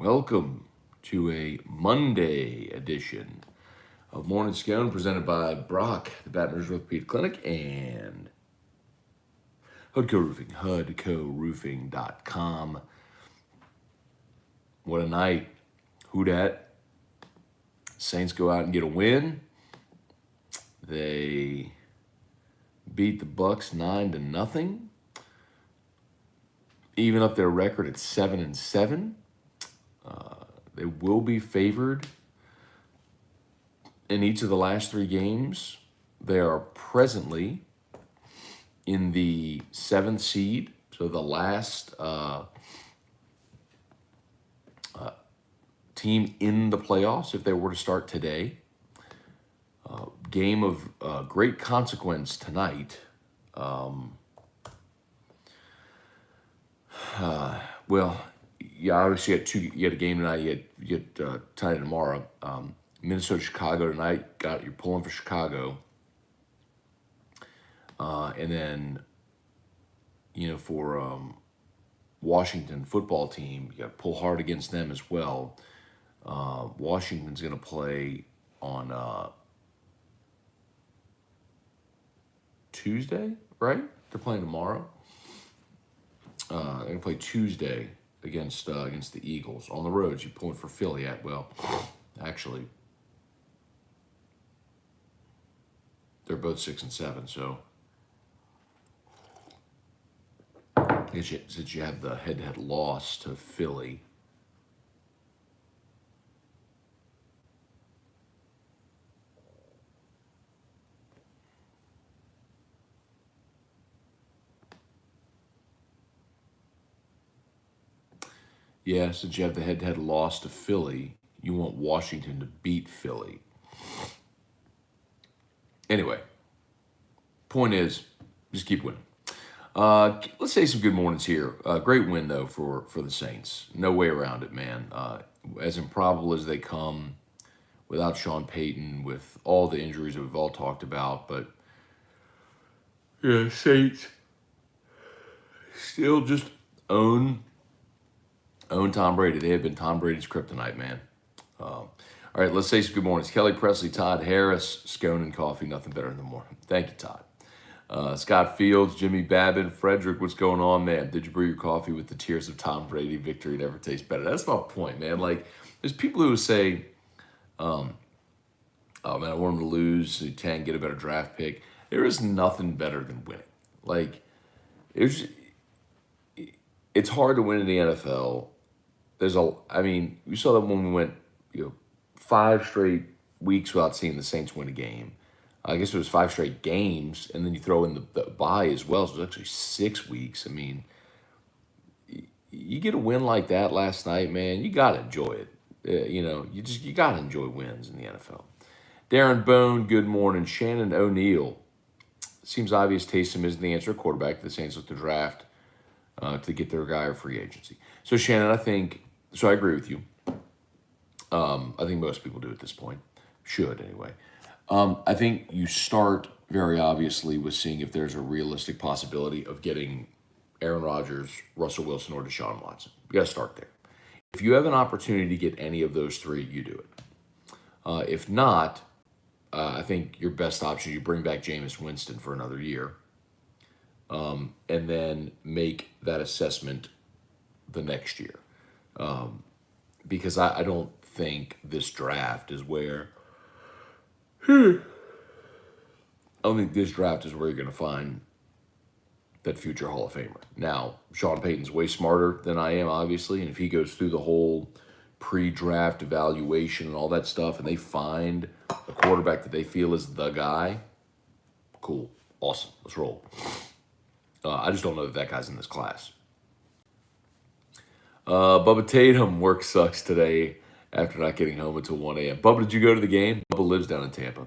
Welcome to a Monday edition of Morning Scone presented by Brock, the Baton Rouge Orthopedic Clinic, and Hudco Roofing, HudcoRoofing.com. What a night. Who dat? Saints go out and get a win. They beat the Bucs 9-0. Even up their record at 7-7. They will be favored in each of the last three games. They are presently in the 7th seed, so the last team in the playoffs if they were to start today. Game of great consequence tonight. Obviously you had a game tonight. You get tonight and tomorrow. Minnesota, Chicago tonight. You're pulling for Chicago, and then for Washington football team, you got to pull hard against them as well. Washington's going to play on Tuesday, right? They're playing tomorrow. They're going to play Tuesday against the Eagles on the road. You pulling for Philly actually, they're both 6-7. So since you have the head-to-head loss to Philly, since you have the head-to-head loss to Philly, you want Washington to beat Philly. Anyway, point is, just keep winning. Let's say some good mornings here. Great win, though, for the Saints. No way around it, man. As improbable as they come without Sean Payton, with all the injuries that we've all talked about. But, Saints still just own Tom Brady. They have been Tom Brady's kryptonite, man. All right, let's say some good mornings. Kelly Presley, Todd Harris, Scone and coffee, nothing better in the morning. Thank you, Todd. Scott Fields, Jimmy Babin, Frederick, what's going on, man? Did you brew your coffee with the tears of Tom Brady? Victory never tastes better. That's my point, man. Like, there's people who say, oh, man, I want him to lose so you can get a better draft pick. There is nothing better than winning. Like, it's hard to win in the NFL. We saw that when we went, 5 straight weeks without seeing the Saints win a game. I guess it was 5 straight games, and then you throw in the bye as well, so it was actually 6 weeks. I mean, you get a win like that last night, man, you got to enjoy it. You got to enjoy wins in the NFL. Darren Bone, good morning. Shannon O'Neill. Seems obvious Taysom isn't the answer quarterback. The Saints look to draft to get their guy or free agency. So, Shannon, I agree with you. I think most people do at this point. Should, anyway. I think you start very obviously with seeing if there's a realistic possibility of getting Aaron Rodgers, Russell Wilson, or Deshaun Watson. You got to start there. If you have an opportunity to get any of those three, you do it. If not, I think your best option, you bring back Jameis Winston for another year, and then make that assessment the next year. Because I don't think this draft is where you're going to find that future Hall of Famer. Now, Sean Payton's way smarter than I am, obviously, and if he goes through the whole pre-draft evaluation and all that stuff, and they find a quarterback that they feel is the guy, cool, awesome, let's roll. I just don't know that guy's in this class. Bubba Tatum, work sucks today after not getting home until 1 a.m. Bubba, did you go to the game? Bubba lives down in Tampa.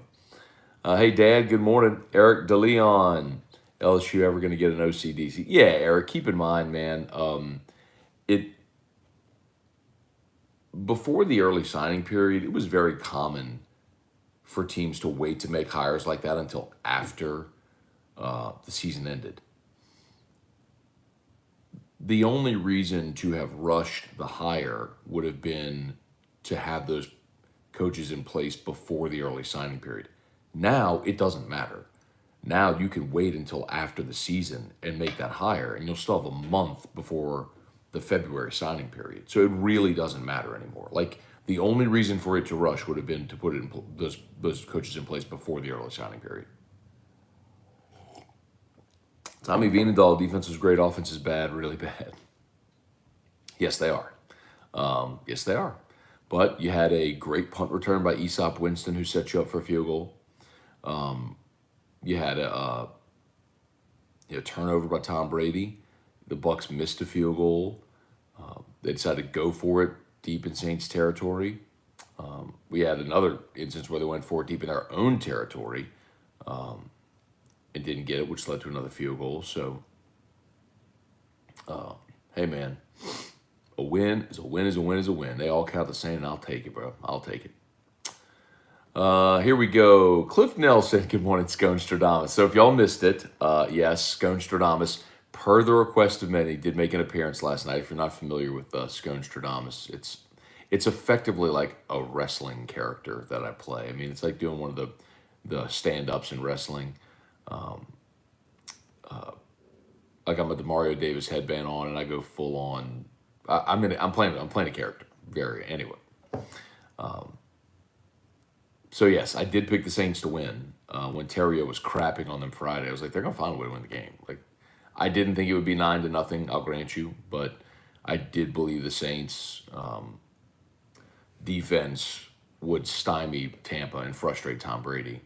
Hey, Dad, good morning. Eric DeLeon, LSU ever going to get an OCDC? Yeah, Eric, keep in mind, man, before the early signing period, it was very common for teams to wait to make hires like that until after the season ended. the only reason to have rushed the hire would have been to have those coaches in place before the early signing period. Now it doesn't matter. Now you can wait until after the season and make that hire, and you'll still have a month before the February signing period. So it really doesn't matter anymore. Like the only reason for it to rush would have been to put it in those coaches in place before the early signing period. Tommy Vienendahl, defense was great, offense is bad, really bad. Yes, they are. Yes, they are. But you had a great punt return by Aesop Winston, who set you up for a field goal. You had a turnover by Tom Brady. The Bucs missed a field goal. They decided to go for it deep in Saints territory. We had another instance where they went for it deep in their own territory and didn't get it, which led to another field goal. So, hey, man, a win is a win is a win is a win. They all count the same, and I'll take it, bro. I'll take it. Here we go. Cliff Nelson, good morning, Scone Stradamus. So if y'all missed it, yes, Scone Stradamus, per the request of many, did make an appearance last night. If you're not familiar with Scone Stradamus, it's effectively like a wrestling character that I play. I mean, it's like doing one of the stand-ups in wrestling. Like I'm with the Mario Davis headband on, and I go full on. I'm playing a character. Anyway. So yes, I did pick the Saints to win. When Terrio was crapping on them Friday, I was like, they're gonna find a way to win the game. Like, I didn't think it would be 9-0. I'll grant you, but I did believe the Saints defense would stymie Tampa and frustrate Tom Brady.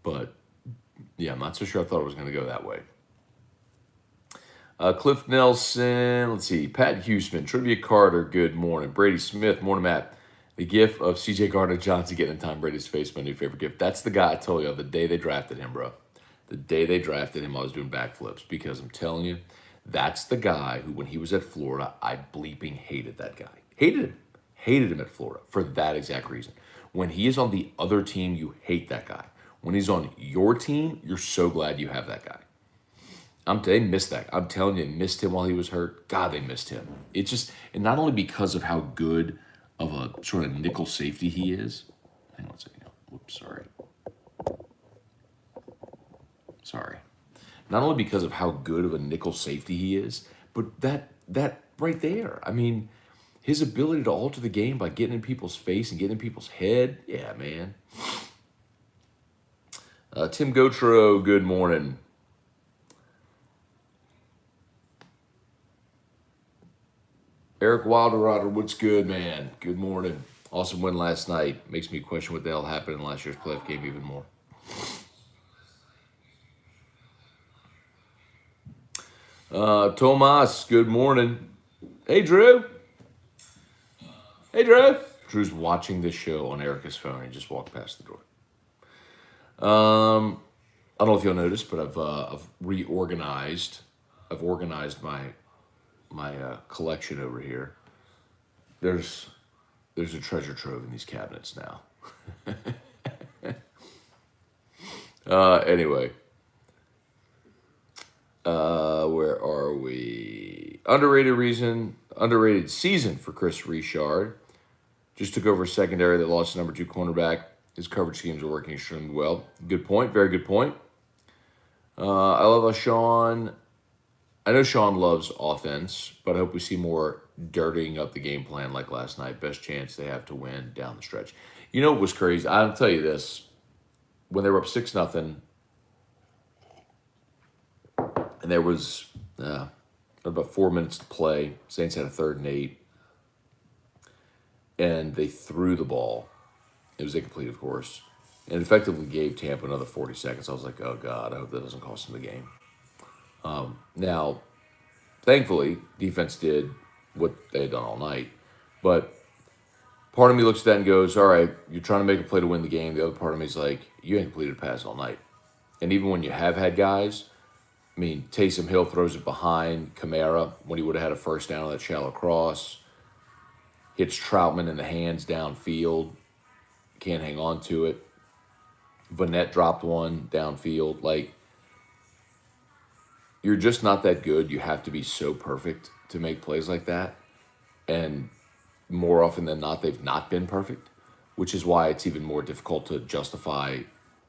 But yeah, I'm not so sure I thought it was going to go that way. Cliff Nelson, let's see. Pat Huseman, Trivia Carter, good morning. Brady Smith, morning, Matt. The gif of CJ Gardner-Johnson getting in Tom Brady's face, my new favorite gif. That's the guy I told you the day they drafted him, bro. The day they drafted him, I was doing backflips because I'm telling you, that's the guy who, when he was at Florida, I bleeping hated that guy. Hated him at Florida for that exact reason. When he is on the other team, you hate that guy. When he's on your team, you're so glad you have that guy. They missed that. I'm telling you, they missed him while he was hurt. God, they missed him. It's just, and not only because of how good of a sort of nickel safety he is. Hang on a second. Whoops, sorry. Not only because of how good of a nickel safety he is, but that right there. I mean, his ability to alter the game by getting in people's face and getting in people's head. Yeah, man. Tim Gotro, good morning. Eric Wilderrotter, what's good, man? Good morning. Awesome win last night. Makes me question what the hell happened in last year's playoff game even more. Tomas, good morning. Hey, Drew. Drew's watching this show on Erica's phone. He just walked past the door. I don't know if you'll notice, but I've reorganized. I've organized my collection over here. There's a treasure trove in these cabinets now. Anyway, where are we? Underrated season for Chris Richard. Just took over secondary. They lost number 2 cornerback. His coverage schemes are working extremely well. Good point. Very good point. I love how I know Sean loves offense, but I hope we see more dirtying up the game plan like last night. Best chance they have to win down the stretch. You know what was crazy? I'll tell you this. When they were up 6-0, and there was about 4 minutes to play, Saints had a 3rd and 8, and they threw the ball. It was incomplete, of course, and effectively gave Tampa another 40 seconds. I was like, oh, God, I hope that doesn't cost them the game. Now, thankfully, defense did what they had done all night. But part of me looks at that and goes, all right, you're trying to make a play to win the game. The other part of me is like, you ain't completed a pass all night. And even when you have had guys, I mean, Taysom Hill throws it behind Kamara when he would have had a first down on that shallow cross. Hits Troutman in the hands downfield. Can't hang on to it. Vanette dropped one downfield. Like, you're just not that good. You have to be so perfect to make plays like that. And more often than not, they've not been perfect, which is why it's even more difficult to justify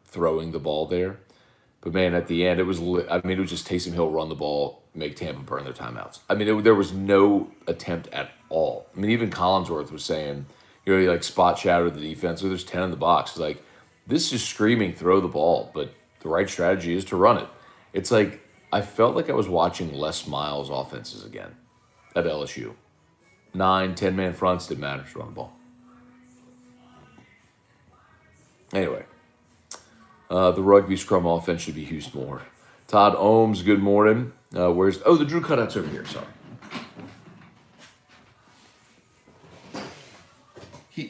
throwing the ball there. But man, at the end, it was just Taysom Hill run the ball, make Tampa burn their timeouts. I mean, there was no attempt at all. I mean, even Collinsworth was saying, he like spot shadowed the defense. So there's 10 in the box. It's like, this is screaming throw the ball, but the right strategy is to run it. It's like, I felt like I was watching Les Miles offenses again at LSU. 9, 10-man fronts, didn't matter, just run the ball. Anyway, the rugby scrum offense should be used more. Todd Ohms, good morning. The Drew cutout's over here, sorry.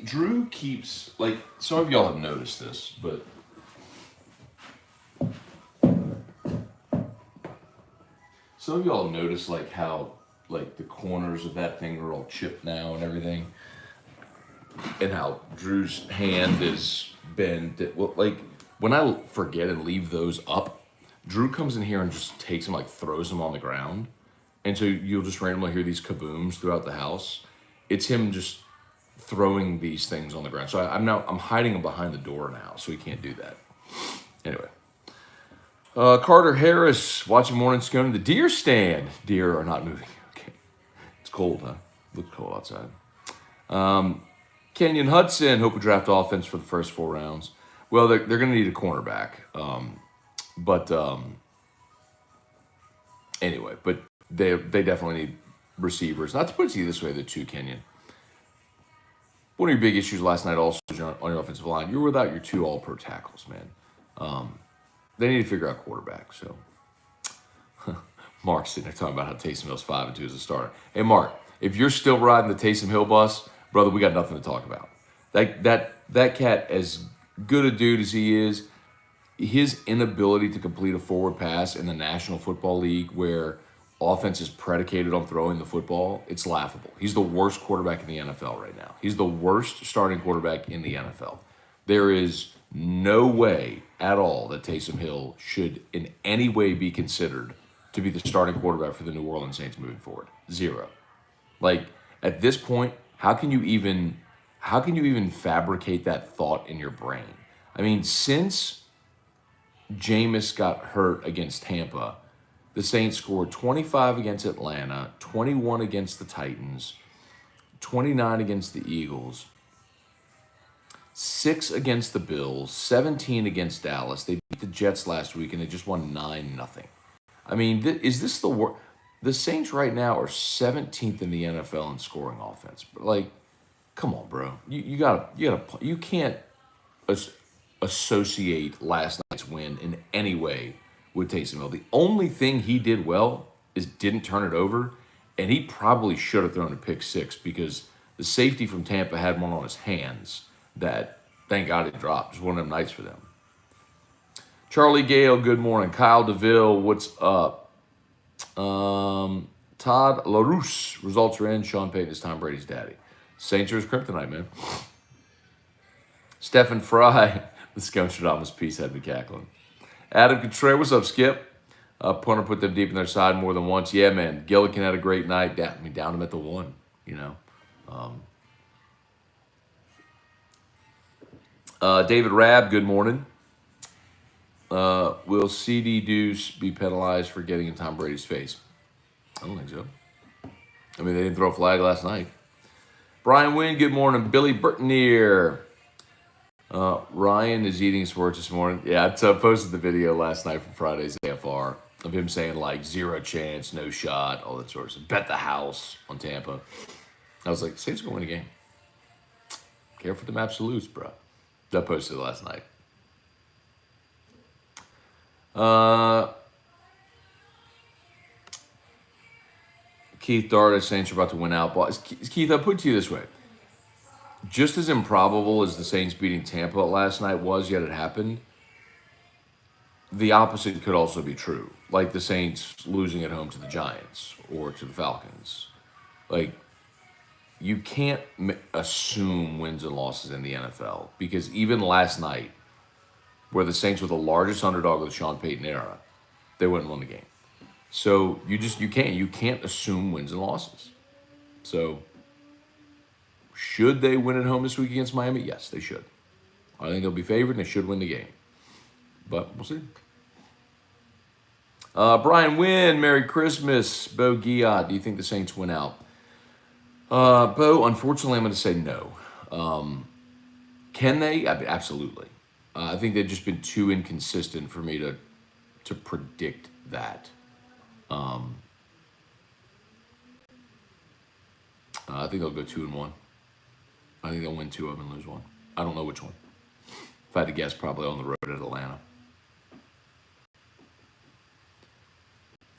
Drew keeps, like, some of y'all have noticed this, but some of y'all have noticed, like, how, like, the corners of that thing are all chipped now and everything, and how Drew's hand is bent. Well, like, when I forget and leave those up, Drew comes in here and just takes them, like, throws them on the ground, and so you'll just randomly hear these kabooms throughout the house. It's him just throwing these things on the ground. So I'm hiding him behind the door now, so he can't do that. Anyway. Carter Harris, watching Morning Scone in the deer stand. Deer are not moving. Okay. It's cold, huh? Looks cold outside. Kenyon Hudson, hope we draft offense for the first 4 rounds. Well, they're going to need a cornerback. Anyway, but they definitely need receivers. Not to put it to you this way, the two, Kenyon. One of your big issues last night also on your offensive line, you were without your 2 all-pro tackles, man. They need to figure out quarterback. So, Mark's sitting there talking about how Taysom Hill's 5-2 as a starter. Hey, Mark, if you're still riding the Taysom Hill bus, brother, we got nothing to talk about. That cat, as good a dude as he is, his inability to complete a forward pass in the National Football League, where offense is predicated on throwing the football, it's laughable. He's the worst quarterback in the NFL right now. He's the worst starting quarterback in the NFL. There is no way at all that Taysom Hill should in any way be considered to be the starting quarterback for the New Orleans Saints moving forward. 0. Like, at this point, how can you even fabricate that thought in your brain? I mean, since Jameis got hurt against Tampa, the Saints scored 25 against Atlanta, 21 against the Titans, 29 against the Eagles, 6 against the Bills, 17 against Dallas. They beat the Jets last week, and they just won 9-0. I mean, is this the worst? The Saints right now are 17th in the NFL in scoring offense. But, like, come on, bro. You can't associate last night's win in any way with Taysom Hill. The only thing he did well is didn't turn it over, and he probably should have thrown a pick 6 because the safety from Tampa had one on his hands that, thank God, it dropped. Just one of them nights for them. Charlie Gale, good morning. Kyle DeVille, what's up? Todd LaRousse, results are in. Sean Payton is Tom Brady's daddy. Saints are his kryptonite, man. Stephen Fry, the Scone piece had me cackling. Adam Contreras, what's up, Skip? Punter put them deep in their side more than once. Yeah, man. Gillikin had a great night. Down him at the 1, you know. David Rabb, good morning. Will CD Deuce be penalized for getting in Tom Brady's face? I don't think so. I mean, they didn't throw a flag last night. Brian Wynn, good morning. Billy Burtoneer. Ryan is eating his words this morning. Yeah, I posted the video last night from Friday's AFR of him saying, like, 0 chance, no shot, all that sort of stuff. Bet the house on Tampa. I was like, Saints are going to win a game. Care for them absolutes, bro. I posted it last night. Keith Dart, Saints are about to win out. Keith, I'll put it to you this way. Just as improbable as the Saints beating Tampa last night was, yet it happened, the opposite could also be true. Like the Saints losing at home to the Giants or to the Falcons. Like, you can't assume wins and losses in the NFL, because even last night, where the Saints were the largest underdog of the Sean Payton era, they wouldn't win the game. So you can't assume wins and losses. So should they win at home this week against Miami? Yes, they should. I think they'll be favored and they should win the game. But we'll see. Brian Wynn, Merry Christmas. Bo Giat, do you think the Saints win out? Bo, unfortunately, I'm going to say no. Can they? Absolutely. I think they've just been too inconsistent for me to predict that. I think they'll go 2-1. I think they'll win 2 of them and lose 1. I don't know which one. If I had to guess, probably on the road at Atlanta.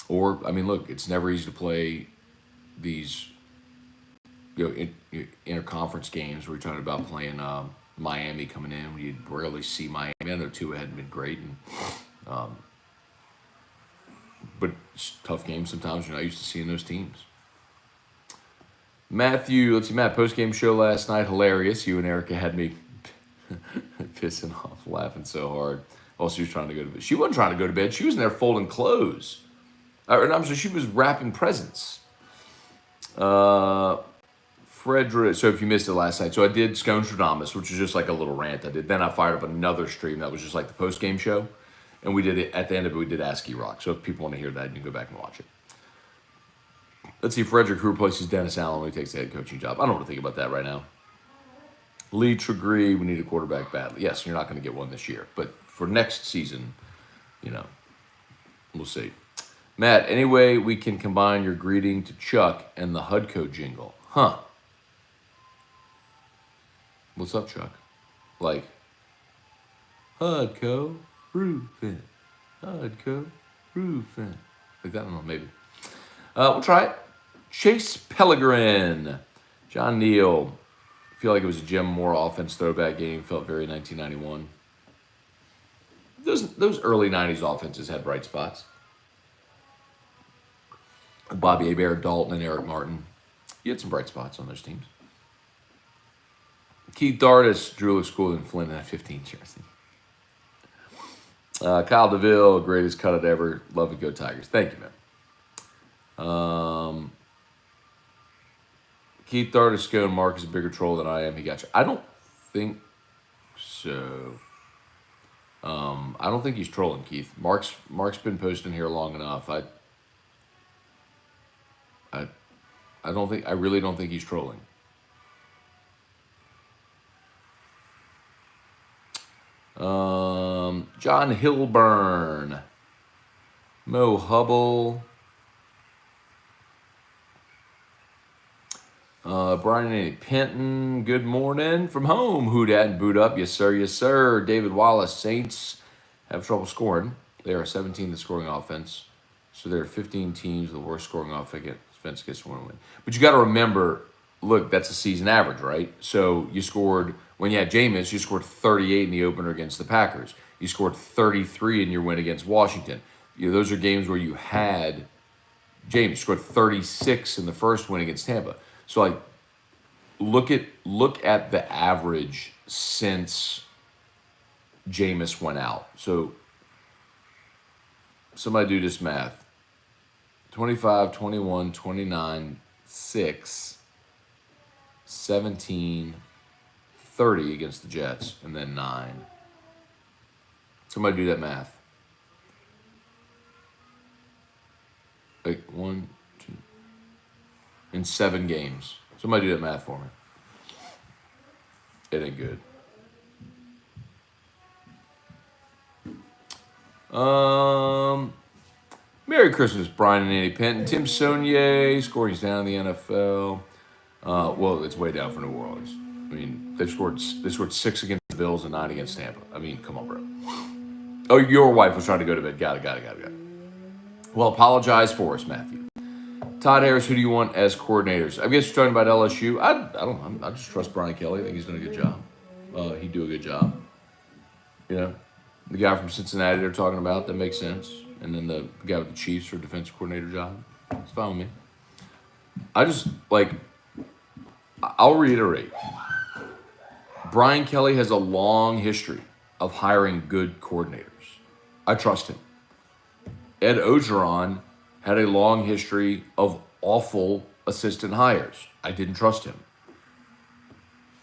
Or, I mean, look, it's never easy to play these interconference games where you're talking about playing Miami coming in. You rarely see Miami. I know Tua hadn't been great, but it's tough games sometimes. You're not used to seeing those teams. Matthew, let's see, Matt, post-game show last night, hilarious. You and Erica had me pissing off, laughing so hard. Oh, she was trying to go to bed. She wasn't trying to go to bed. She was in there folding clothes. I'm sorry, she was wrapping presents. Frederick, so if you missed it last night, so I did Scone Stradamus, which was just like a little rant I did. Then I fired up another stream that was just like the post-game show. And we did it, at the end of it, we did Ask E-Rock. So if people want to hear that, you can go back and watch it. Let's see, Frederick, who replaces Dennis Allen when he takes the head coaching job. I don't want to think about that right now. Lee Tregree, we need a quarterback badly. Yes, you're not going to get one this year. But for next season, we'll see. Matt, any way we can combine your greeting to Chuck and the Hudco jingle? Huh. What's up, Chuck? Like, Hudco Roofing. Hudco Roofing. Like that? I don't know, maybe. We'll try it. Chase Pellegrin. John Neal. I feel like it was a Jim Moore offense throwback game. Felt very 1991. Those early 90s offenses had bright spots. Bobby Hebert, Dalton, and Eric Martin. You had some bright spots on those teams. Keith Dardis, Drew looks cooler than Flynn in that 15 jersey. Kyle DeVille, greatest cut it ever. Love it, go Tigers. Thank you, man. Keith Dardis, Scone, Mark is a bigger troll than I am. He got you. I don't think so. I don't think he's trolling, Keith. Mark's been posting here long enough. I really don't think he's trolling. John Hilburn, Mo Hubble, Brian and Penton, good morning from home. Who dat and boot up? Yes, sir. Yes, sir. David Wallace, Saints have trouble scoring. They are 17th in scoring offense. So there are 15 teams with the worst scoring offense against one win. But you got to remember, look, that's a season average, right? So you scored, when you had Jameis, you scored 38 in the opener against the Packers. You scored 33 in your win against Washington. Those are games where you had Jameis. You scored 36 in the first win against Tampa. So like, look at the average since Jameis went out. So somebody do this math. 25, 21, 29, 6, 17, 30 against the Jets, and then 9. Somebody do that math. Like 1, 2, in 7 games. Somebody do that math for me. It ain't good. Merry Christmas, Brian and Andy Penton. Tim Saunier, scoring's down in the NFL. Well, it's way down for New Orleans. I mean, they scored 6 against the Bills and 9 against Tampa. I mean, come on, bro. Oh, your wife was trying to go to bed. Got it. Well, apologize for us, Matthew. Todd Harris, who do you want as coordinators? I guess you're talking about LSU. I don't know. I just trust Brian Kelly. I think he's doing a good job. He'd do a good job. The guy from Cincinnati they're talking about, that makes sense. And then the guy with the Chiefs for defensive coordinator job. It's fine with me. I'll reiterate. Brian Kelly has a long history of hiring good coordinators. I trust him. Ed Ogeron had a long history of awful assistant hires. I didn't trust him.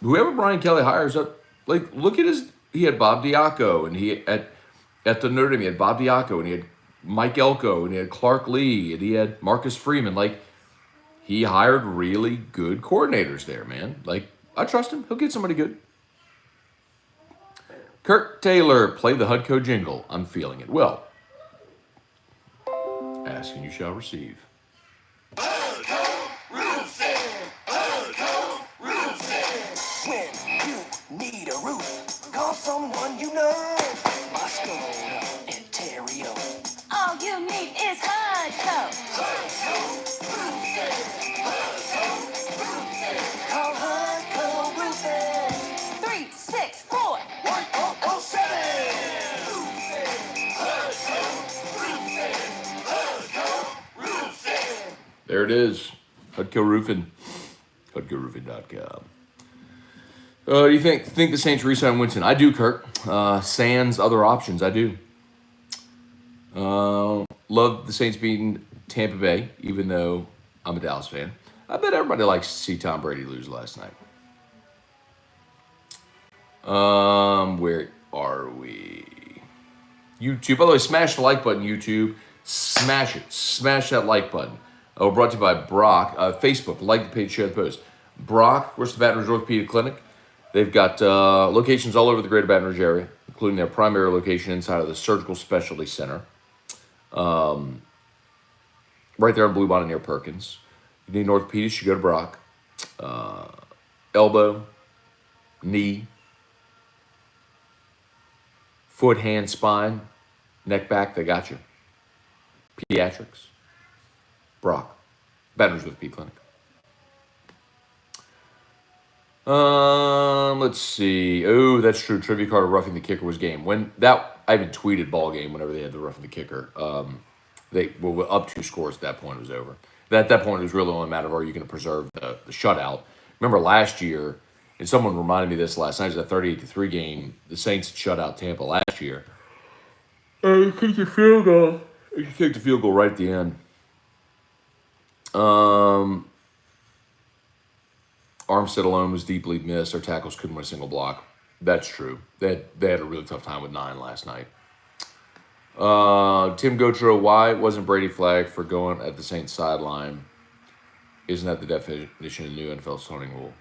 Whoever Brian Kelly hires up, like look at his. He had Bob Diaco, and he at the Notre Dame he had Bob Diaco, and he had Mike Elko, and he had Clark Lee, and he had Marcus Freeman. Like he hired really good coordinators there, man. Like I trust him. He'll get somebody good. Kirk Taylor, play the Hudco jingle. I'm feeling it. Well, ask and you shall receive. Hudco Roofing! Hudco Roofing! When you need a roof, call someone you know. Scone and Terrio. All you need is Hudco. Hudco Roofing! Hudco Roofing! Call Hudco Roofing! 364 1007! Hudco Roofing! Hudco Roofing! There it is. Hudco Roofing. HudcoRoofing.com. Do you think the Saints re-sign Winston? I do, Kirk. Sans other options, I do. Love the Saints beating Tampa Bay, even though I'm a Dallas fan. I bet everybody likes to see Tom Brady lose last night. Where are we? YouTube. By the way, smash the like button, YouTube. Smash it. Smash that like button. Brought to you by Brock. Facebook. Like the page, share the post. Brock, where's the Baton Rouge Orthopedic Clinic? They've got locations all over the greater Baton Rouge area, including their primary location inside of the Surgical Specialty Center. Right there in Bluebonnet near Perkins. You need an orthopedist, you go to Brock. Elbow, knee, foot, hand, spine, neck, back, they got you. Pediatrics, Brock, Baton Rouge Orthopedic Clinic. Let's see. Oh, that's true. Trivia card of roughing the kicker was game. When that I even tweeted ball game whenever they had the roughing the kicker. They were up 2 scores at that point. It was over. At that point, it was really only a matter of are you going to preserve the shutout. Remember last year, and someone reminded me of this last night. It was a 38-3 game. The Saints shut out Tampa last year. You kicked the field goal. You kicked the field goal right at the end. Armstead alone was deeply missed. Our tackles couldn't win a single block. That's true. They had a really tough time with 9 last night. Tim Gotro, why wasn't Brady flagged for going at the Saints sideline? Isn't that the definition of the new NFL starting rule?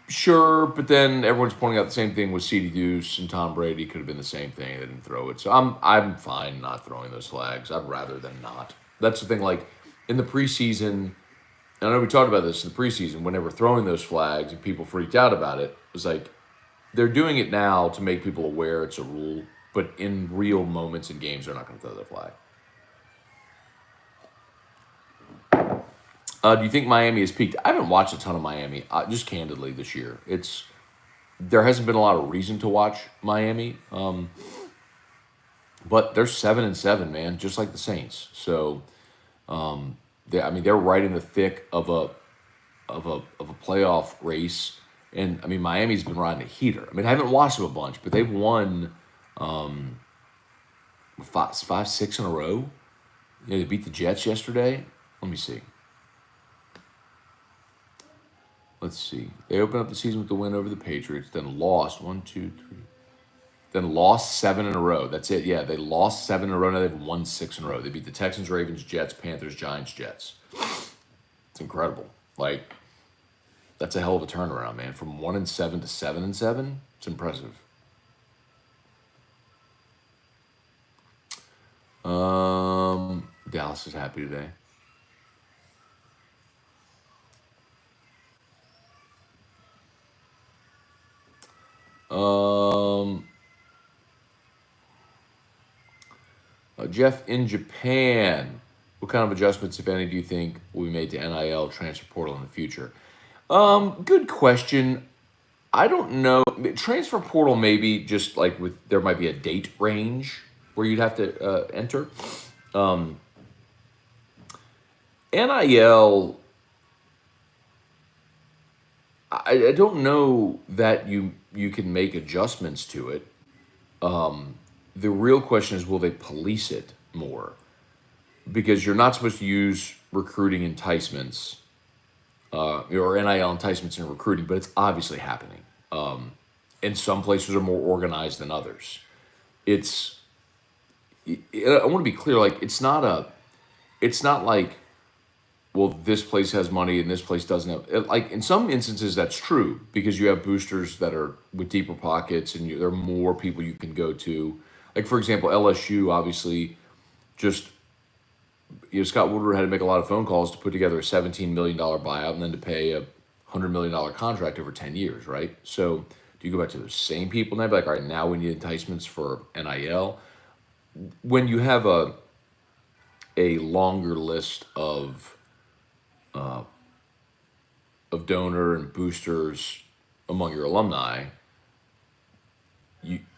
Sure, but then everyone's pointing out the same thing with CeeDee Deuce and Tom Brady. Could have been the same thing. They didn't throw it. So I'm fine not throwing those flags. I'd rather than not. That's the thing. Like in the preseason, I know we talked about this in the preseason, when they were throwing those flags and people freaked out about it. It was like, they're doing it now to make people aware it's a rule, but in real moments in games, they're not going to throw the flag. Do you think Miami has peaked? I haven't watched a ton of Miami, just candidly this year. There hasn't been a lot of reason to watch Miami, but they're 7-7, man, just like the Saints. So, they're right in the thick of a playoff race, and I mean Miami's been riding a heater. I mean I haven't watched them a bunch, but they've won 5-6 in a row. They beat the Jets yesterday. Let me see. Let's see. They opened up the season with the win over the Patriots, then lost 1, 2, 3. Then lost 7 in a row. That's it. Yeah, they lost 7 in a row. Now they've won 6 in a row. They beat the Texans, Ravens, Jets, Panthers, Giants, Jets. It's incredible. Like, that's a hell of a turnaround, man. From 1-7 to 7-7. It's impressive. Dallas is happy today. Jeff in Japan. What kind of adjustments, if any, do you think will be made to NIL transfer portal in the future? Good question. I don't know. Transfer portal maybe just like there might be a date range where you'd have to enter. NIL, I don't know that you can make adjustments to it. The real question is, will they police it more? because you're not supposed to use recruiting enticements or NIL enticements in recruiting, but it's obviously happening. And some places are more organized than others. It's I want to be clear, like it's not like, well, this place has money and this place doesn't have. Like in some instances, that's true because you have boosters that are with deeper pockets, and there are more people you can go to. Like for example, LSU obviously just Scott Woodward had to make a lot of phone calls to put together a $17 million buyout and then to pay a $100 million contract over 10 years, right? So do you go back to the same people and be like, all right, now we need enticements for NIL? When you have a longer list of donor and boosters among your alumni,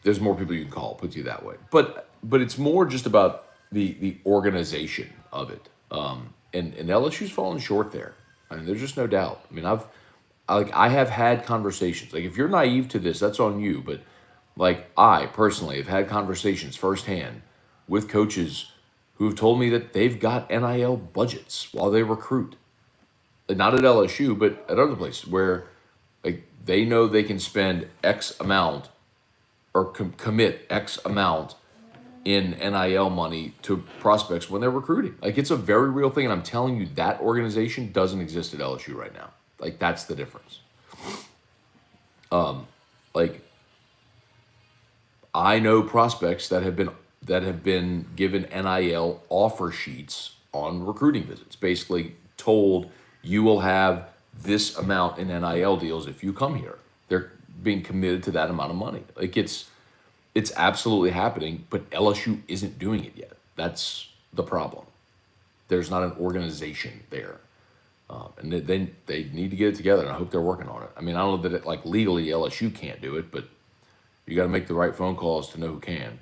there's more people you can call. Put you that way, but it's more just about the organization of it. And LSU's fallen short there. I mean, there's just no doubt. I mean, I have had conversations. Like, if you're naive to this, that's on you. But like, I personally have had conversations firsthand with coaches who have told me that they've got NIL budgets while they recruit. Not at LSU, but at other places where like they know they can spend X amount or commit X amount in NIL money to prospects when they're recruiting. Like, it's a very real thing, and I'm telling you that organization doesn't exist at LSU right now. Like, that's the difference. Like, I know prospects that have been given NIL offer sheets on recruiting visits, basically told you will have this amount in NIL deals if you come here. They're being committed to that amount of money. Like, it's absolutely happening, but LSU isn't doing it yet. That's the problem. There's not an organization there. And they need to get it together, and I hope they're working on it. I mean, I don't know that like legally LSU can't do it, but you got to make the right phone calls to know who can.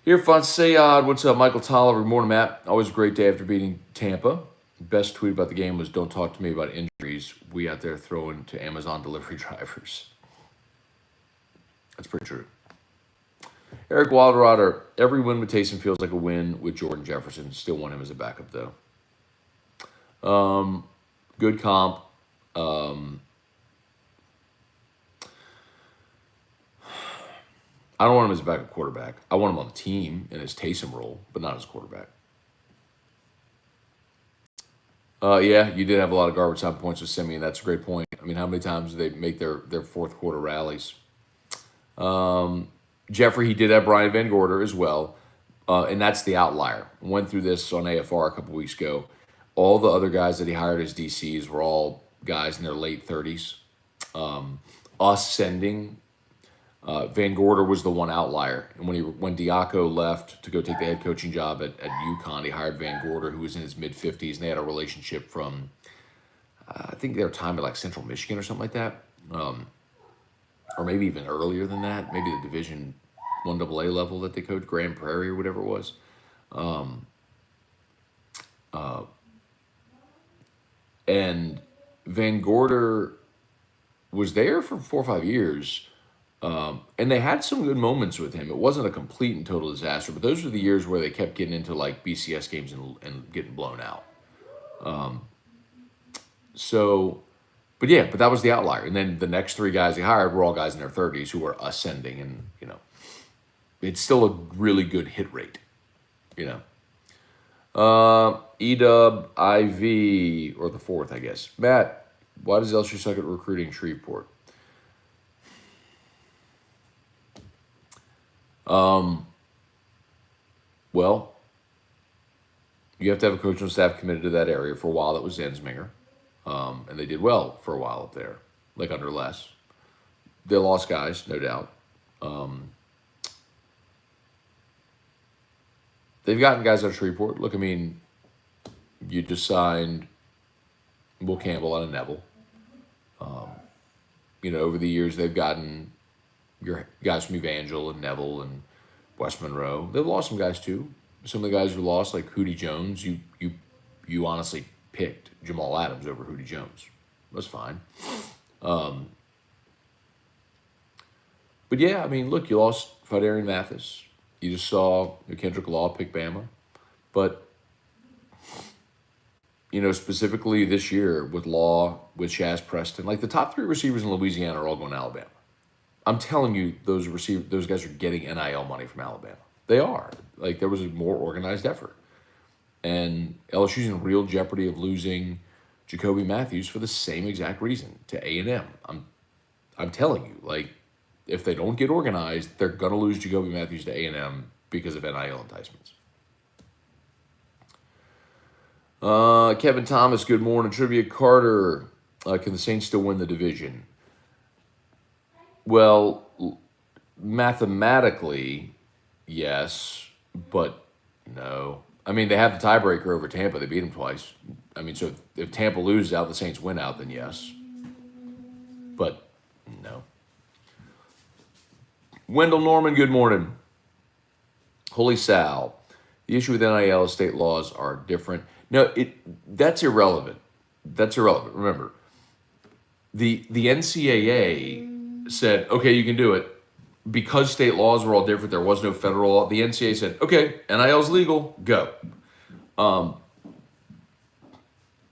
Here, Fonsayad, what's up? Michael Tolliver, morning, Matt. Always a great day after beating Tampa. Best tweet about the game was, "Don't talk to me about injuries. We out there throwing to Amazon delivery drivers." That's pretty true. Eric Wilderrotter, every win with Taysom feels like a win with Jordan Jefferson. Still want him as a backup, though. Good comp. I don't want him as a backup quarterback. I want him on the team in his Taysom role, but not as a quarterback. Yeah, you did have a lot of garbage time points with Simeon. That's a great point. I mean, how many times do they make their fourth quarter rallies? Jeffrey, he did have Brian Van Gorder as well, and that's the outlier. Went through this on AFR a couple weeks ago. All the other guys that he hired as DCs were all guys in their late 30s. Us sending Van Gorder was the one outlier, and when Diaco left to go take the head coaching job at UConn, he hired Van Gorder, who was in his mid-50s, and they had a relationship from I think their time at like Central Michigan or something like that. Or maybe even earlier than that, maybe the Division 1AA level that they coached, Grand Prairie or whatever it was. And Van Gorder was there for 4 or 5 years, and they had some good moments with him. It wasn't a complete and total disaster, but those were the years where they kept getting into like BCS games and getting blown out. But that was the outlier. And then the next 3 guys he hired were all guys in their 30s who were ascending, and it's still a really good hit rate. EW IV or the 4th, I guess. Matt, why does LSU suck at recruiting Shreveport? Well, you have to have a coach and staff committed to that area. For a while, that was Ensminger. And they did well for a while up there, like under Les. They lost guys, no doubt. They've gotten guys out of Shreveport. Look, I mean, you just signed Will Campbell out of Neville. Over the years, they've gotten your guys from Evangel and Neville and West Monroe. They've lost some guys, too. Some of the guys who lost, like Hootie Jones, you honestly picked Jamal Adams over Hootie Jones. That's fine. But yeah, I mean, look, you lost Fidarian Mathis. You just saw Kendrick Law pick Bama. But specifically this year with Law, with Shaz Preston, like the top three receivers in Louisiana are all going to Alabama. I'm telling you, those guys are getting NIL money from Alabama. They are. Like there was a more organized effort, and LSU's in real jeopardy of losing Jacoby Matthews for the same exact reason to A&M. I'm telling you, like if they don't get organized, they're gonna lose Jacoby Matthews to A&M because of NIL enticements. Kevin Thomas, good morning. Trivia Carter, can the Saints still win the division? Well, mathematically, yes, but no. I mean, they have the tiebreaker over Tampa. They beat them twice. I mean, so if Tampa loses out, the Saints win out, then yes. But no. Wendell Norman, good morning. Holy Sal, the issue with NIL state laws are different. No, that's irrelevant. That's irrelevant. Remember, the NCAA said, okay, you can do it. Because state laws were all different, there was no federal law. The NCAA said, okay, NIL's legal, go.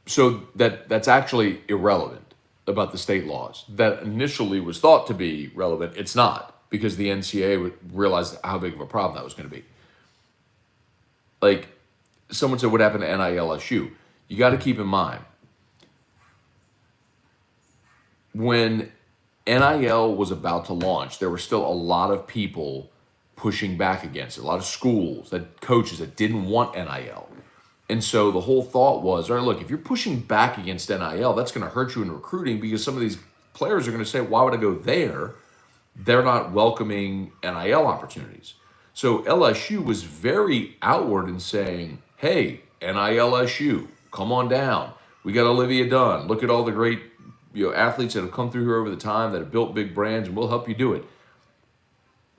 So that's actually irrelevant about the state laws. That initially was thought to be relevant. It's not, because the NCAA realized how big of a problem that was going to be. Like, someone said, what happened to NILSU? You got to keep in mind, when NIL was about to launch, there were still a lot of people pushing back against it. A lot of schools, coaches that didn't want NIL. And so the whole thought was, all right, look, if you're pushing back against NIL, that's going to hurt you in recruiting, because some of these players are going to say, why would I go there? They're not welcoming NIL opportunities. So LSU was very outward in saying, hey, NILSU, come on down. We got Olivia Dunn. Look at all the great athletes that have come through here over the time that have built big brands, and we'll help you do it.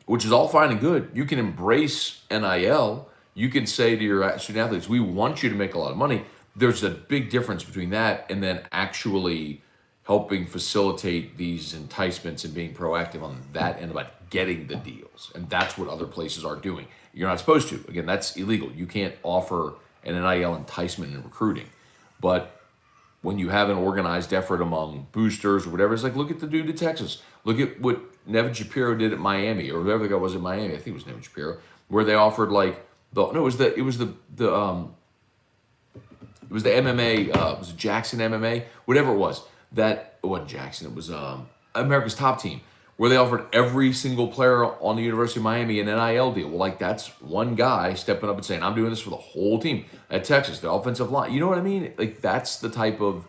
Which is all fine and good. You can embrace NIL. You can say to your student athletes, we want you to make a lot of money. There's a big difference between that and then actually helping facilitate these enticements and being proactive on that end about getting the deals. And that's what other places are doing. You're not supposed to. Again, that's illegal. You can't offer an NIL enticement in recruiting. But when you have an organized effort among boosters or whatever, it's like, look at the dude in Texas. Look at what Nevin Shapiro did at Miami, or whoever the guy was at Miami. I think it was Nevin Shapiro, where they offered like it was the MMA, was it Jackson MMA, whatever it was. That it wasn't Jackson. It was America's Top Team, where they offered every single player on the University of Miami an NIL deal. Well, like that's one guy stepping up and saying, I'm doing this for the whole team. At Texas, the offensive line. You know what I mean? Like that's the type of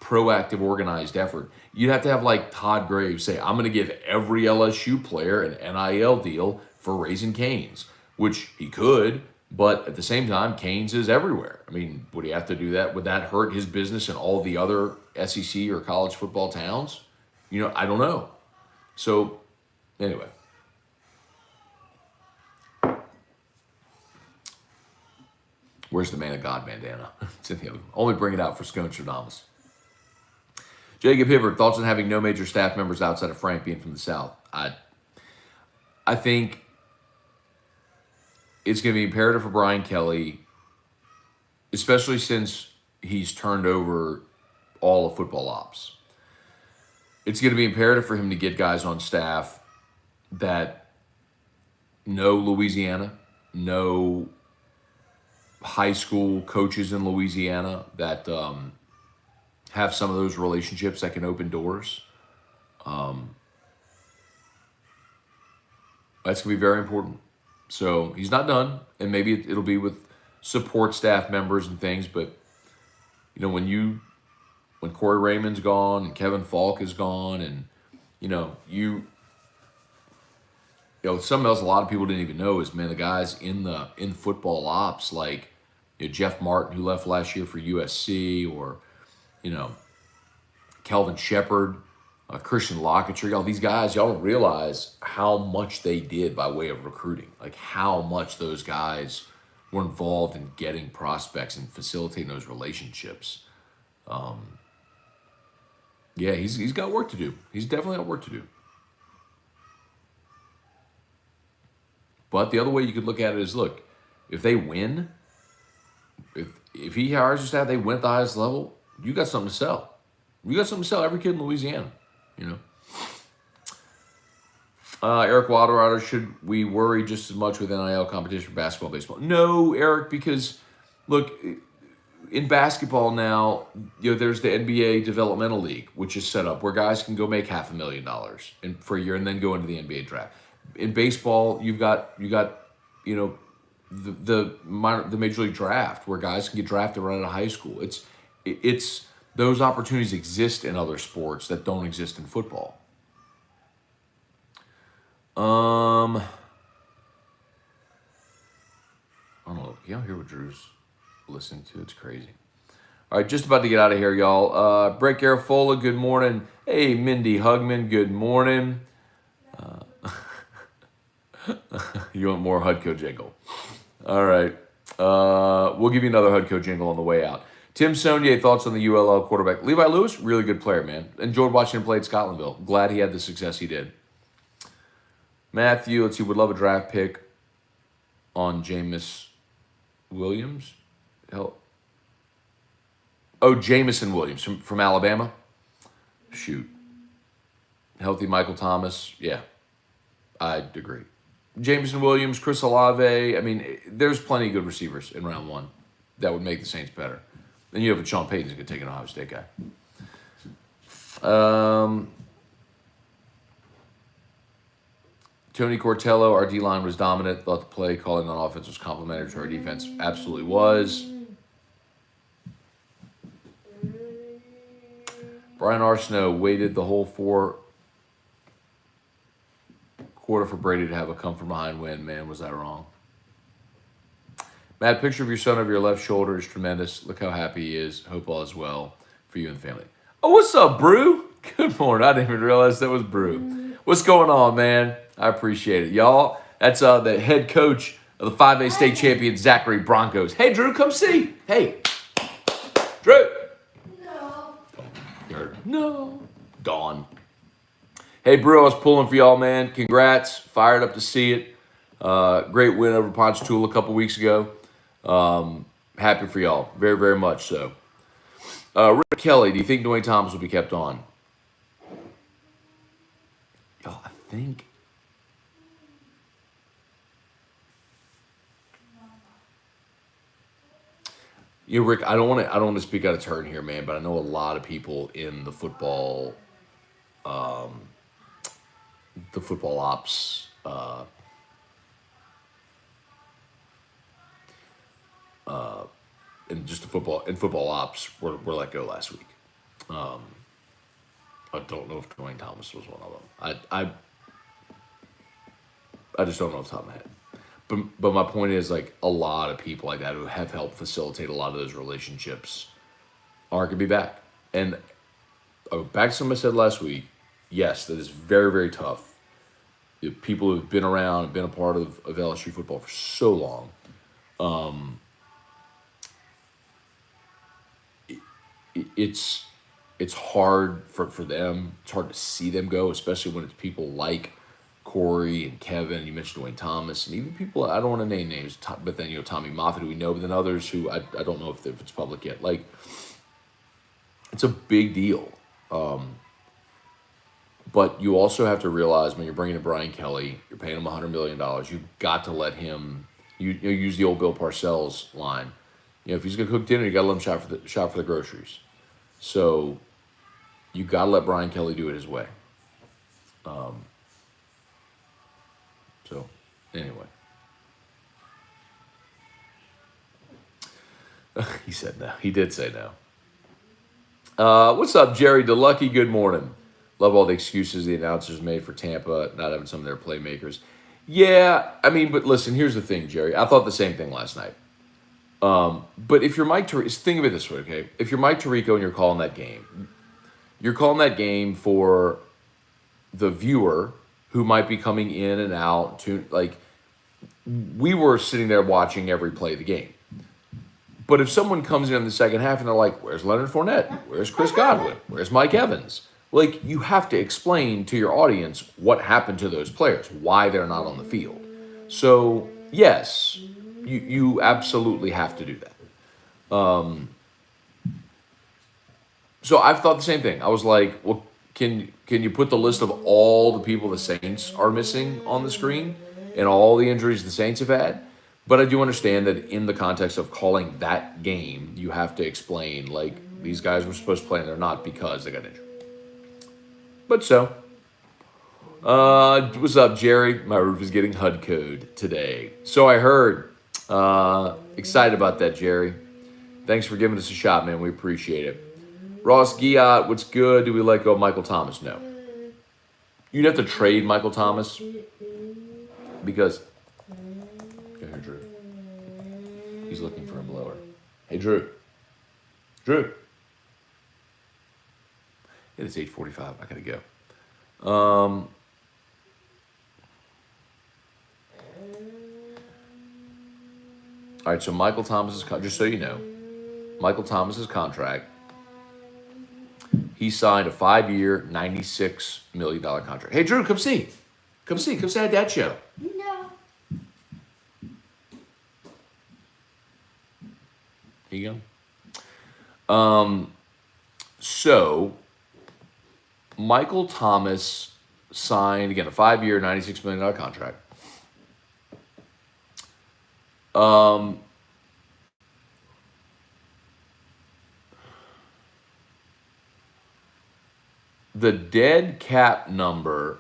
proactive, organized effort. You'd have to have like Todd Graves say, I'm going to give every LSU player an NIL deal for Raising Cane's, which he could, but at the same time, Cane's is everywhere. I mean, would he have to do that? Would that hurt his business in all the other SEC or college football towns? I don't know. So, anyway. Where's the Man of God bandana? It's in the other. Only bring it out for Scone Stradamus. Jacob Hibbert, thoughts on having no major staff members outside of Frank being from the South? I think it's going to be imperative for Brian Kelly, especially since he's turned over all of football ops. It's going to be imperative for him to get guys on staff that know Louisiana, know high school coaches in Louisiana, that have some of those relationships that can open doors. That's going to be very important. So he's not done, and maybe it'll be with support staff members and things, but when Corey Raymond's gone and Kevin Falk is gone, and something else a lot of people didn't even know is, man, the guys in football ops, like Jeff Martin, who left last year for USC, or Kelvin Shepard, Christian Locketree, all these guys, y'all don't realize how much they did by way of recruiting, like how much those guys were involved in getting prospects and facilitating those relationships. Yeah, he's got work to do. He's definitely got work to do. But the other way you could look at it is, look, if they win, if he hires a staff, they went at the highest level. You got something to sell. You got something to sell. Every kid in Louisiana, you know. Eric Wilderrider, should we worry just as much with NIL competition for basketball, baseball? No, Eric, because look, in basketball now, there's the NBA Developmental League, which is set up where guys can go make $500,000 for a year and then go into the NBA draft. In baseball, you've got the Major League Draft where guys can get drafted right out of high school. It's those opportunities exist in other sports that don't exist in football. I don't know. Y'all hear what Drew's listening to? It's crazy. All right, just about to get out of here, y'all. Brett Garafola, good morning. Hey, Mindy Hugman, good morning. You want more Hudco jingle? All right. We'll give you another Hudco jingle on the way out. Tim Sonier, thoughts on the ULL quarterback? Levi Lewis, really good player, man. Enjoyed watching him play at Scotlandville. Glad he had the success he did. Matthew, let's see, would love a draft pick on Jameis Williams. Jamison Williams from Alabama. Shoot. Healthy Michael Thomas. Yeah, I'd agree. Jameson Williams, Chris Olave. I mean, there's plenty of good receivers in round one that would make the Saints better. Then you have a Sean Payton who's going to take an Ohio State guy. Tony Cortello, our D-line was dominant. Thought the play calling on offense was complimentary to our defense. Absolutely was. Brian Arsenault waited the whole fourth quarter for Brady to have a come-from-behind win. Man, was I wrong. Matt, picture of your son over your left shoulder is tremendous. Look how happy he is. Hope all is well for you and the family. Oh, what's up, Brew? Good morning. I didn't even realize that was Brew. What's going on, man? I appreciate it. Y'all, that's the head coach of the 5A state champion Zachary Broncos. Hey, Drew, come see. Hey. Drew. No. Dawn. Hey, Brew, I was pulling for y'all, man. Congrats. Fired up to see it. Great win over Ponchatoula a couple weeks ago. Happy for y'all. Very, very much so. Rick Kelly, do you think Dwayne Thomas will be kept on? Y'all, I think... Rick, I don't want to speak out of turn here, man, but I know a lot of people in the football ops, and just football ops were let go last week. I don't know if Dwayne Thomas was one of them. I just don't know off the top of my head. But my point is, like, a lot of people like that who have helped facilitate a lot of those relationships aren't going to be back. And back to something I said last week, yes, that is very, very tough. People who have been around and been a part of LSU football for so long, it's hard for them. It's hard to see them go, especially when it's people like Corey and Kevin. You mentioned Dwayne Thomas, and even people, I don't want to name names, but then, Tommy Moffitt, who we know, but then others who I don't know if it's public yet. Like, it's a big deal. But you also have to realize when you're bringing in Brian Kelly, you're paying him $100 million. You've got to let him, use the old Bill Parcells line. If he's going to cook dinner, you got to let him shop for the groceries. So you got to let Brian Kelly do it his way. So, anyway. He said no. He did say no. What's up, Jerry DeLucky? Good morning. Love all the excuses the announcers made for Tampa not having some of their playmakers. Yeah, I mean, but listen, here's the thing, Jerry. I thought the same thing last night. But if you're Mike Tirico, think of it this way, okay? If you're Mike Tirico and you're calling that game for the viewer who might be coming in and out to, like, we were sitting there watching every play of the game. But if someone comes in the second half and they're like, where's Leonard Fournette? Where's Chris Godwin? Where's Mike Evans? Like, you have to explain to your audience what happened to those players, why they're not on the field. So, yes, you absolutely have to do that. So I've thought the same thing. I was like, well, can you put the list of all the people the Saints are missing on the screen and all the injuries the Saints have had? But I do understand that in the context of calling that game, you have to explain like these guys were supposed to play and they're not because they got injured. But so, what's up, Jerry? My roof is getting HUD code today. So I heard. Excited about that, Jerry. Thanks for giving us a shot, man. We appreciate it. Ross Giat, what's good? Do we let go of Michael Thomas? No. You'd have to trade Michael Thomas because. Go here, Drew. He's looking for a blower. Hey, Drew. Drew. It is 8:45. I gotta go. All right, so Michael Thomas's just so you know, Michael Thomas's contract. He signed a 5-year, $96 million contract. Hey, Drew, come see. Come see our dad show. No. Here you go. So, Michael Thomas signed, again, a 5-year, $96 million contract. The dead cap number,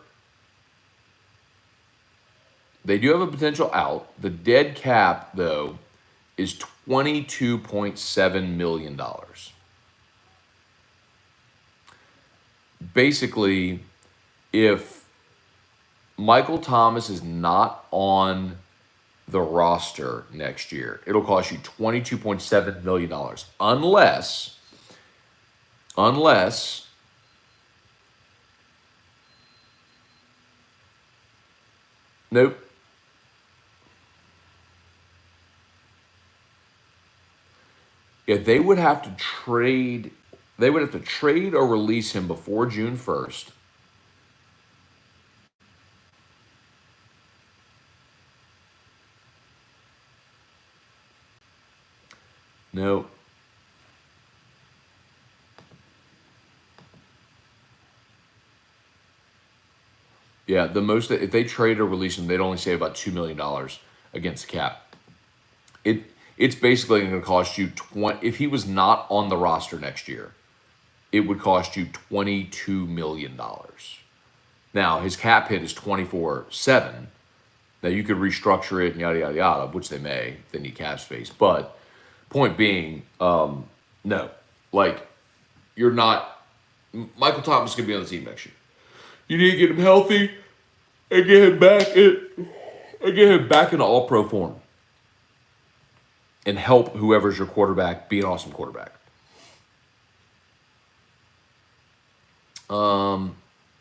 they do have a potential out. The dead cap, though, is $22.7 million. Basically, if Michael Thomas is not on the roster next year, it'll cost you $22.7 million. Unless nope. Yeah, they would have to trade or release him before June 1st. No. Yeah, the most if they trade or release him, they'd only save about $2 million against the cap. It's basically going to cost you if he was not on the roster next year, it would cost you $22 million. Now his cap hit is 24/7. Now you could restructure it and yada yada yada, which they may. They need cap space, but point being, no, like you're not. Michael Thomas is going to be on the team next year. You need to get him healthy and get him back in all pro form. And help whoever's your quarterback be an awesome quarterback.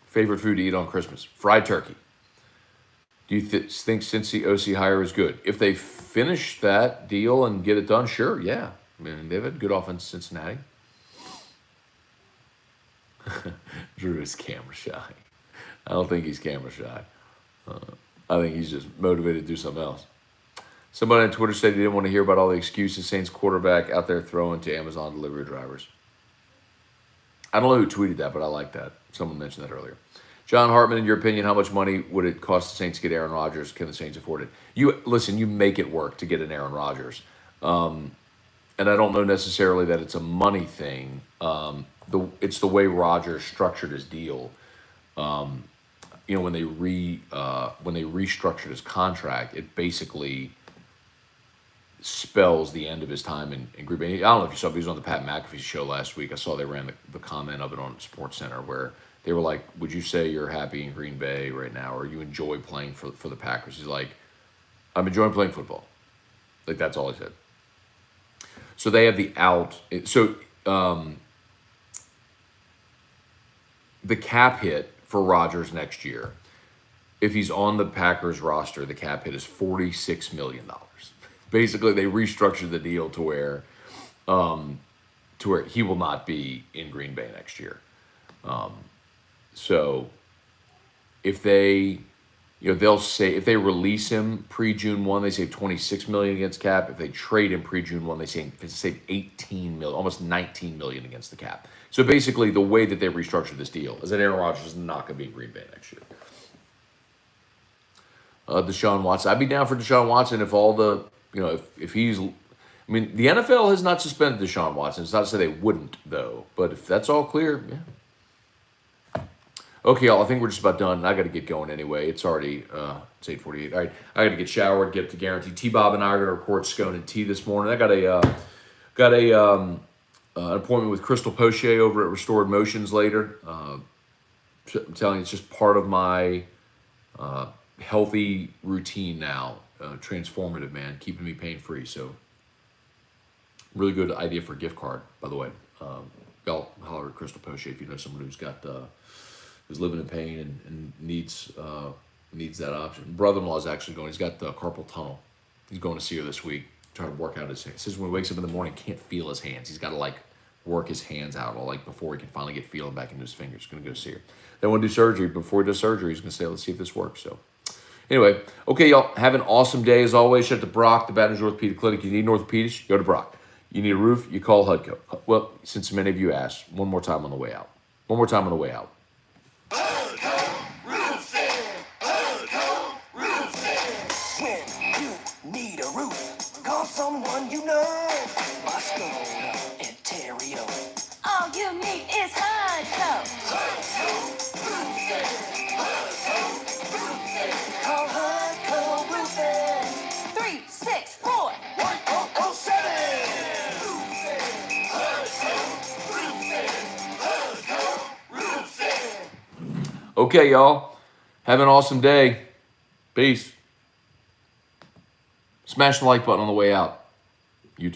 Favorite food to eat on Christmas? Fried turkey. Do you think Cincy OC hire is good? If they finish that deal and get it done, sure, yeah. I mean, they've had good offense in Cincinnati. Drew is camera shy. I don't think he's camera shy. I think he's just motivated to do something else. Somebody on Twitter said he didn't want to hear about all the excuses Saints quarterback out there throwing to Amazon delivery drivers. I don't know who tweeted that, but I like that. Someone mentioned that earlier. John Hartman, in your opinion, how much money would it cost the Saints to get Aaron Rodgers? Can the Saints afford it? You make it work to get an Aaron Rodgers. And I don't know necessarily that it's a money thing. It's the way Rodgers structured his deal. When they restructured his contract, it basically spells the end of his time in Green Bay. I don't know if you saw, but he was on the Pat McAfee show last week. I saw they ran the comment of it on SportsCenter where they were like, would you say you're happy in Green Bay right now or you enjoy playing for the Packers? He's like, I'm enjoying playing football. Like, that's all he said. So they have the out. So the cap hit for Rodgers next year, if he's on the Packers roster, the cap hit is $46 million. Basically, they restructured the deal to where he will not be in Green Bay next year. So if they they'll say if they release him pre-June 1, they save 26 million against cap. If they trade him pre-June 1, they save 18 million, almost 19 million against the cap. So basically, the way that they restructured this deal is that Aaron Rodgers is not going to be in Green Bay next year. Deshaun Watson, I'd be down for Deshaun Watson if all the, if he's, I mean, the NFL has not suspended Deshaun Watson. It's not to say they wouldn't, though. But if that's all clear, yeah. Okay, y'all, I think we're just about done. I got to get going anyway. It's already, it's 8:48. All right, I got to get showered, get up to Guarantee. T-Bob and I are going to record Scone and Tea this morning. I got an appointment with Crystal Poche over at Restored Motions later. I'm telling you, it's just part of my healthy routine now. Transformative, man, keeping me pain-free. So, really good idea for a gift card, by the way. Y'all holler at Crystal Poche if you know someone who's got who's living in pain and needs that option. Brother-in-law is actually going. He's got carpal tunnel. He's going to see her this week. Trying to work out his hands. He says when he wakes up in the morning, he can't feel his hands. He's got to work his hands out, before he can finally get feeling back into his fingers. He's going to go see her. They want to do surgery. Before he does surgery, he's going to say, let's see if this works. So, anyway, okay, y'all, have an awesome day as always. Shout out to Brock, the Baton Rouge Orthopedic Clinic. You need an orthopedist, go to Brock. You need a roof, you call HUDCO. Well, since many of you asked, one more time on the way out. When you need a roof, call someone you know. Scone and Terrio. All you need is HUDCO. Call HUDCO Roofing. 364. 1007. Okay, y'all, have an awesome day. Peace. Smash the like button on the way out.